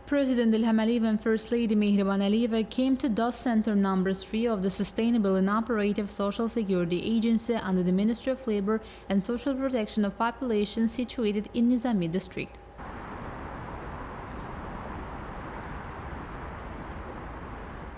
President Ilham Aliyev and First Lady Mehriban Aliyeva came to DOST Center No. 3 of the Sustainable and Operative Social Security Agency under the Ministry of Labor and Social Protection of Population situated in Nizami district.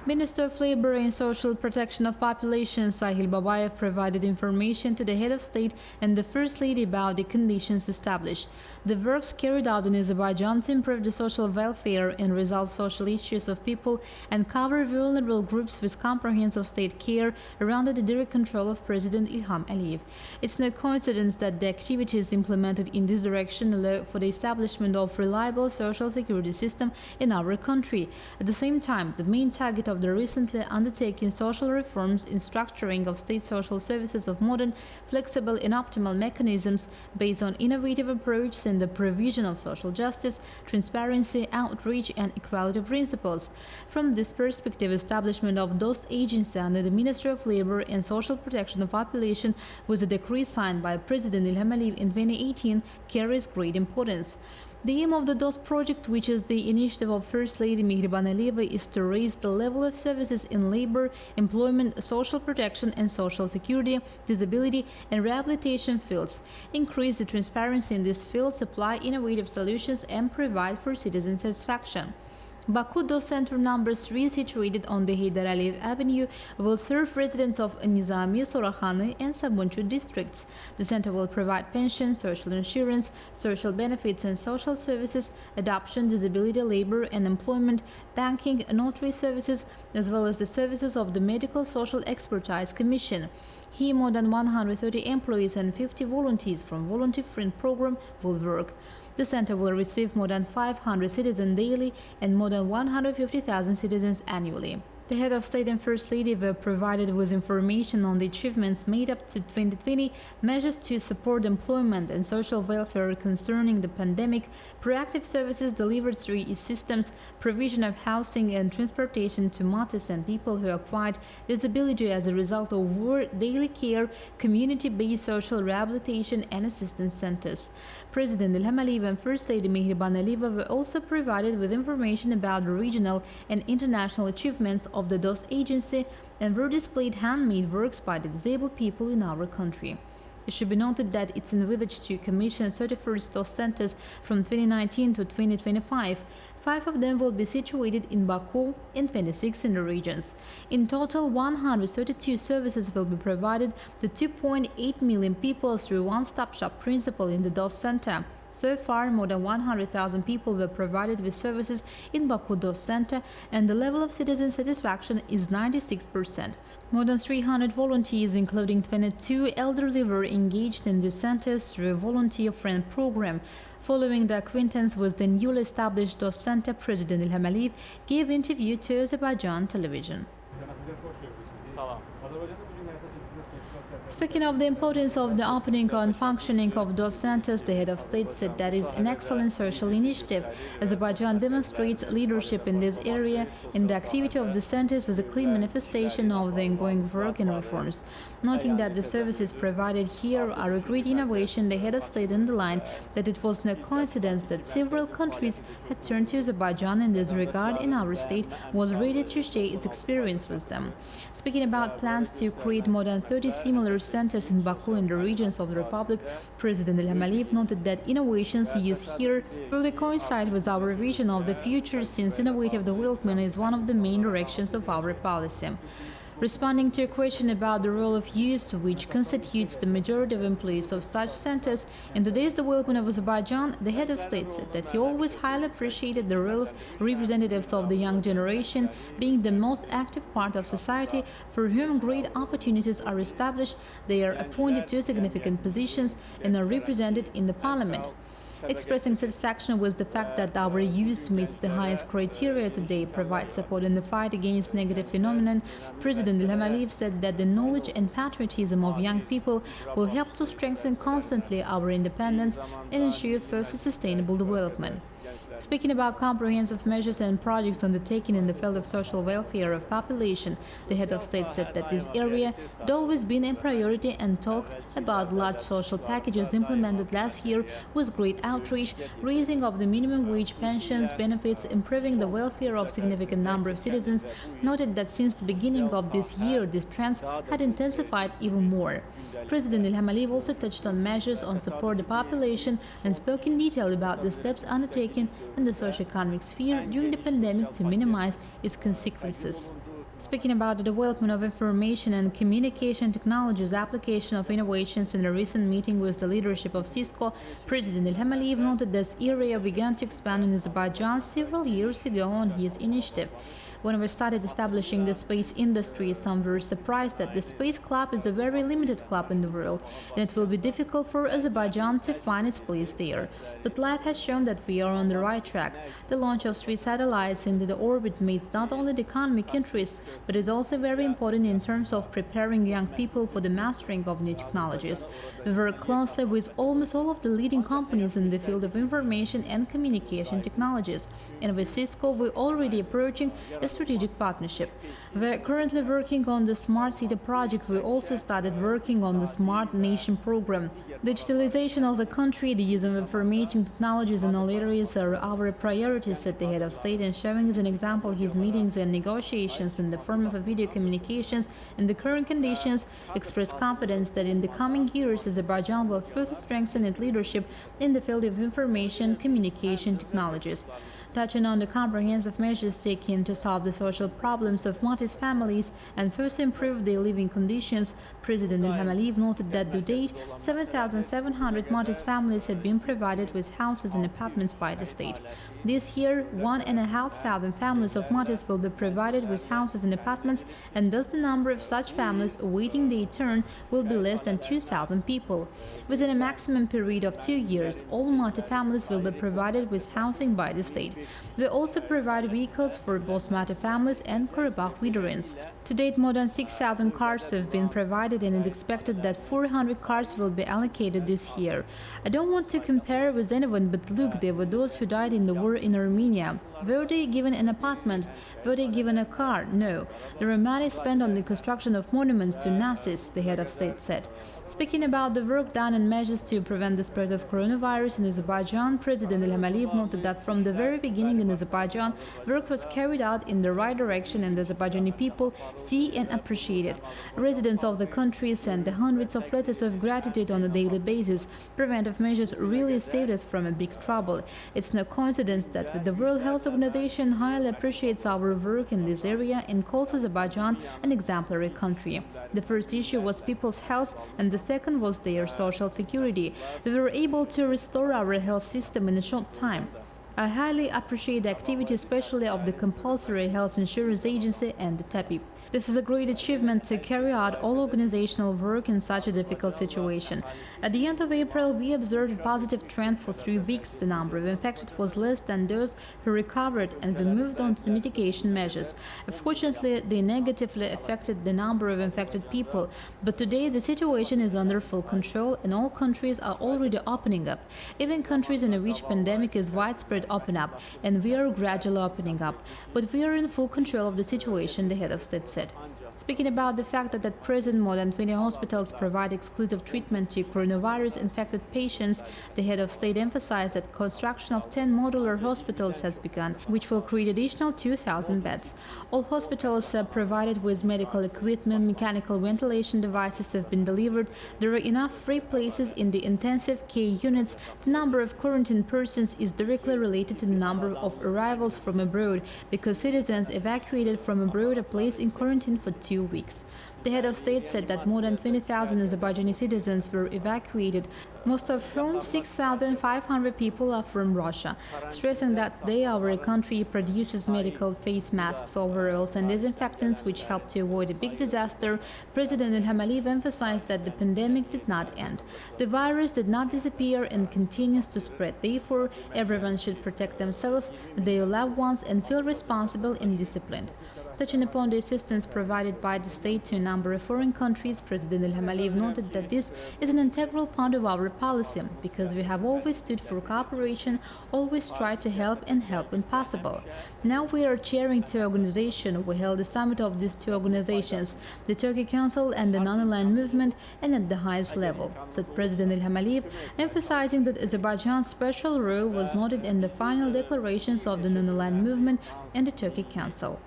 Minister of Labor and Social Protection of Population Sahil Babayev provided information to the head of state and the First Lady about the conditions established. The works carried out in Azerbaijan to improve the social welfare and resolve social issues of people and cover vulnerable groups with comprehensive state care are under the direct control of President Ilham Aliyev. It's no coincidence that the activities implemented in this direction allow for the establishment of reliable social security system in our country. At the same time, the main target of the recently undertaken social reforms in structuring of state social services of modern, flexible and optimal mechanisms based on innovative approaches and the provision of social justice, transparency, outreach and equality principles. From this perspective, establishment of DOST agency under the Ministry of Labor and Social Protection of Population with a decree signed by President Ilham Aliyev in 2018 carries great importance. The aim of the DOST project, which is the initiative of First Lady Mehriban Aliyeva, is to raise the level of services in labor, employment, social protection and social security, disability and rehabilitation fields, increase the transparency in these fields, apply innovative solutions and provide for citizen satisfaction. Baku DOST Center No. 3, situated on the Heydar Aliyev Avenue, will serve residents of Nizami, Sorakhani and Sabunchu districts. The center will provide pension, social insurance, social benefits and social services, adoption, disability, labor and employment, banking, No3 services, as well as the services of the Medical Social Expertise Commission. Here, more than 130 employees and 50 volunteers from Volunteer Friend program will work. The center will receive more than 500 citizens daily and more than 150,000 citizens annually. The head of state and First Lady were provided with information on the achievements made up to 2020, measures to support employment and social welfare concerning the pandemic, proactive services delivered through e-systems, provision of housing and transportation to martyrs and people who acquired disability as a result of war, daily care, community-based social rehabilitation and assistance centers. President Ilham Aliyev and First Lady Mehriban Aliyeva were also provided with information about the regional and international achievements of the DOST agency and were displayed handmade works by the disabled people in our country. It should be noted that it's envisaged to commission 31 DOST centers from 2019 to 2025. 5 of them will be situated in Baku and 26 in the regions. In total, 132 services will be provided to 2.8 million people through one-stop-shop principle in the DOST center. So far, more than 100,000 people were provided with services in Baku DOST Center, and the level of citizen satisfaction is 96%. More than 300 volunteers, including 22 elderly, were engaged in these centers through a volunteer friend program. Following the acquaintance with the newly established DOST Center, President Ilham Aliyev gave interview to Azerbaijan television. Speaking of the importance of the opening and functioning of DOST centers, the head of state said that is an excellent social initiative. Azerbaijan demonstrates leadership in this area, and the activity of the centers is a clear manifestation of the ongoing work and reforms. Noting that the services provided here are a great innovation, the head of state underlined that it was no coincidence that several countries had turned to Azerbaijan in this regard, and our state was ready to share its experience with them. Speaking about plans to create more than 30 similar centers in Baku and the regions of the Republic, President Ilham Aliyev noted that innovations used here will coincide with our vision of the future, since innovative development is one of the main directions of our policy. Responding to a question about the role of youth, which constitutes the majority of employees of such centers in today's development of Azerbaijan, the head of state said that he always highly appreciated the role of representatives of the young generation, being the most active part of society for whom great opportunities are established. They are appointed to significant positions and are represented in the parliament. Expressing satisfaction with the fact that our youth meets the highest criteria today, provides support in the fight against negative phenomenon, President Ilham Aliyev said that the knowledge and patriotism of young people will help to strengthen constantly our independence and ensure further sustainable development. Speaking about comprehensive measures and projects undertaken in the field of social welfare of population, the head of state said that this area had always been a priority and talked about large social packages implemented last year with great outreach, raising of the minimum wage, pensions, benefits, improving the welfare of significant number of citizens, noted that since the beginning of this year these trends had intensified even more. President Ilham Aliyev also touched on measures on support the population and spoke in detail about the steps undertaken in the socio-economic sphere during the pandemic to minimize its consequences. Speaking about the development of information and communication technologies, application of innovations in a recent meeting with the leadership of Cisco, President Ilham Aliyev noted this area began to expand in Azerbaijan several years ago on his initiative. When we started establishing the space industry, some were surprised that the space club is a very limited club in the world, and it will be difficult for Azerbaijan to find its place there. But life has shown that we are on the right track. The launch of 3 satellites into the orbit meets not only the economic interests, but is also very important in terms of preparing young people for the mastering of new technologies. We work closely with almost all of the leading companies in the field of information and communication technologies, and with Cisco we're already approaching a strategic partnership. We're currently working on the Smart City project. We also started working on the Smart Nation program. Digitalization of the country, the use of information technologies in all areas are our priorities, said the head of state, and showing as an example his meetings and negotiations in the form of video communications in the current conditions, expressed confidence that in the coming years Azerbaijan will further strengthen its leadership in the field of information communication technologies. Touching on the comprehensive measures taken to solve the social problems of Maltese families and first improve their living conditions, President Ilham Aliyev noted that to date 7,700 Maltese families had been provided with houses and apartments by the state. This year, 1,500 families of Maltese will be provided with houses and apartments, and thus the number of such families awaiting their turn will be less than 2,000 people. Within a maximum period of 2 years, all Maltese families will be provided with housing by the state. We also provide vehicles for both Maltese families and Karabakh veterans. To date, more than 6,000 cars have been provided, and it is expected that 400 cars will be allocated this year. I don't want to compare with anyone, but look, there were those who died in the war in Armenia. Were they given an apartment? Were they given a car? No. There were money spent on the construction of monuments to Nazis, the head of state said. Speaking about the work done and measures to prevent the spread of coronavirus in Azerbaijan, President Ilham Aliyev noted that from the very beginning in Azerbaijan, work was carried out in the right direction, and the Azerbaijani people see and appreciate it. Residents of the country send hundreds of letters of gratitude on a daily basis. Preventive measures really saved us from a big trouble. It's no coincidence that the World Health Organization highly appreciates our work in this area and calls Azerbaijan an exemplary country. The first issue was people's health, and the second was their social security. We were able to restore our health system in a short time. I highly appreciate the activity, especially of the Compulsory Health Insurance Agency and the TAPIP. This is a great achievement to carry out all organizational work in such a difficult situation. At the end of April, we observed a positive trend for 3 weeks. The number of infected was less than those who recovered, and we moved on to the mitigation measures. Unfortunately, they negatively affected the number of infected people, but today the situation is under full control, and all countries are already opening up. Even countries in which pandemic is widespread open up, and we are gradually opening up. But we are in full control of the situation, the head of state said. Speaking about the fact that at present more than 20 hospitals provide exclusive treatment to coronavirus-infected patients, the head of state emphasized that construction of 10 modular hospitals has begun, which will create additional 2,000 beds. All hospitals are provided with medical equipment, mechanical ventilation devices have been delivered. There are enough free places in the intensive care units. The number of quarantined persons is directly related to the number of arrivals from abroad, because citizens evacuated from abroad are placed in quarantine for 2 weeks. The head of state said that more than 20,000 Azerbaijani citizens were evacuated, most of whom 6,500 people are from Russia, stressing that our country produces medical face masks, overalls and disinfectants which help to avoid a big disaster. President Ilham Aliyev emphasized that the pandemic did not end. The virus did not disappear and continues to spread. Therefore, everyone should protect themselves, their loved ones, and feel responsible and disciplined. Touching upon the assistance provided by the state to number of foreign countries, President Ilham Aliyev noted that this is an integral part of our policy because we have always stood for cooperation, always tried to help and help when possible. Now we are chairing two organizations. We held a summit of these two organizations, the Turkey Council and the Non-Aligned Movement, and at the highest level, said President Ilham Aliyev, emphasizing that Azerbaijan's special role was noted in the final declarations of the Non-Aligned Movement and the Turkey Council.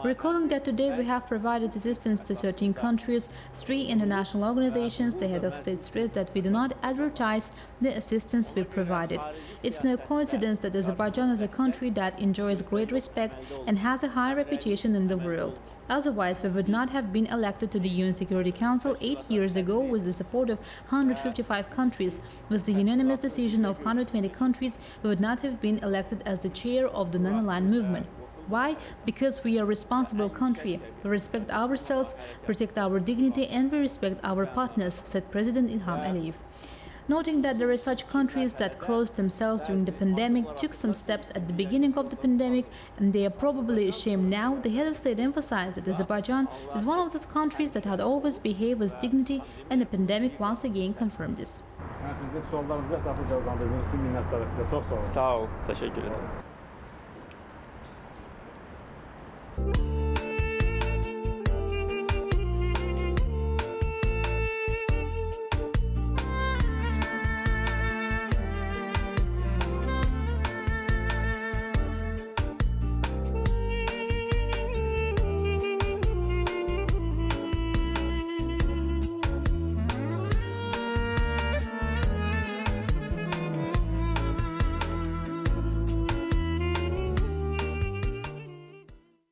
Recalling that today we have provided assistance to 13 countries, 3 international organizations, the head of state stressed that we do not advertise the assistance we provided. It's no coincidence that Azerbaijan is a country that enjoys great respect and has a high reputation in the world. Otherwise, we would not have been elected to the UN Security Council 8 years ago with the support of 155 countries. With the unanimous decision of 120 countries, we would not have been elected as the chair of the Non-Aligned Movement. Why? Because we are a responsible country. We respect ourselves, protect our dignity, and we respect our partners, said President Ilham Aliyev. Noting that there are such countries that closed themselves during the pandemic, took some steps at the beginning of the pandemic, and they are probably ashamed now, the head of state emphasized that Azerbaijan is one of the countries that had always behaved with dignity, and the pandemic once again confirmed this. Sorularımıza etraflı cevaplandırdığınız için minnettarız size. Çok sağ olun. Sağ ol. Teşekkür ederim.